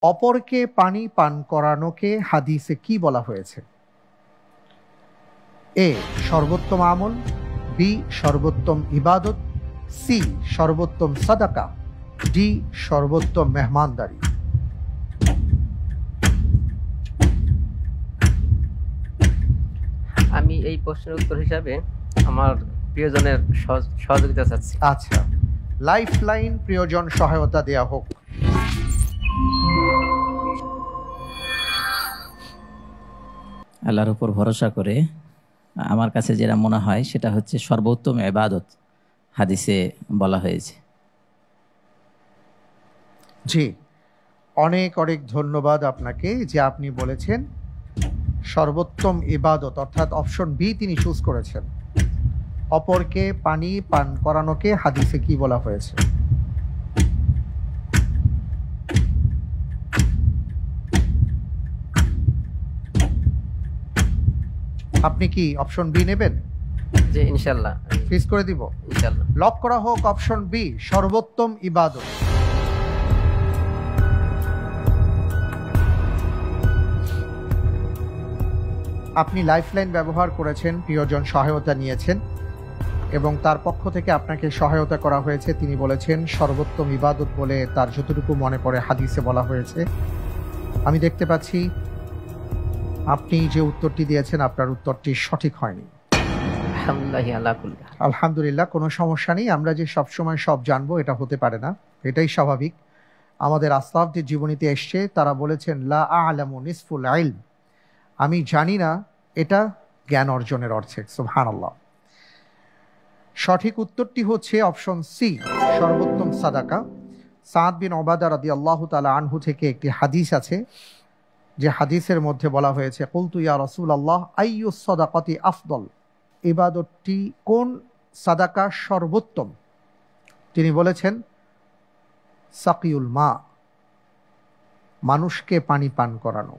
অপরকে পানি পান করানোকে হাদিসে কি বলা হয়েছে? এ সর্বোত্তম আমল, বি সর্বোত্তম ইবাদত, সি সর্বোত্তম সাদাকা, ডি সর্বোত্তম মেহমানদারি। আমি এই প্রশ্নের উত্তর হিসাবে আমার প্রিয়জনের সহযোগিতা চাচ্ছি। আচ্ছা, লাইফ লাইন প্রিয়জন সহায়তা দেয়া হোক। আল্লাহর উপর ভরসা করে আমার কাছে যেটা মনে হয় সেটা হচ্ছে সর্বোত্তম ইবাদত হাদিসে বলা হয়েছে। জি, অনেক অনেক ধন্যবাদ আপনাকে যে আপনি বলেছেন সর্বোত্তম ইবাদত, অর্থাৎ অপশন বি তিনি চুজ করেছেন। অপরকে পানি পান করানোকে হাদিসে কি বলা হয়েছে? আপনি কি অপশন বি নেবেন? জি ইনশাআল্লাহ, ফিক্স করে দিব। ইনশাআল্লাহ লক করা হোক অপশন বি, সর্বোত্তম ইবাদত। আপনি লাইফলাইন ব্যবহার করেছেন, প্রিয়জন সহায়তা নিয়েছেন এবং তার পক্ষ থেকে আপনাকে সহায়তা করা হয়েছে। তিনি বলেছেন সর্বোত্তম ইবাদত বলে তার যতটুকু মনে পড়ে হাদিসে বলা হয়েছে। আমি দেখতে পাচ্ছি আপনি যে উত্তরটি দিয়েছেন আপনার উত্তরটি সঠিক হয়নি। আলহামদুলিল্লাহ, কোনো সমস্যা নেই। আমরা যে সবসময় সব জানবো এটা হতে পারে না, এটাই স্বাভাবিক। আমাদের আসলাফদের জীবনীতে এসছে, তারা বলেছেন লা আ'লামু নিসফুল ইলম, আমি জানি না এটা জ্ঞান অর্জনের অর্থে। সুবহানাল্লাহ। সঠিক উত্তরটি হচ্ছে অপশন সি, সর্বোত্তম সাদাকা। সাদ বিন ওবাদা রাদিয়াল্লাহু তাআলা আনহু থেকে একটি হাদিস আছে, যে হাদিসের মধ্যে বলা হয়েছে কুলতু ইয়া রাসূলুল্লাহ আইয়ুস সাদাকাতি আফদল, ইবাদতটি কোন সাদাকা সর্বোত্তম? তিনি বলেছেন সাকিউল মা, মানুষকে পানি পান করানো।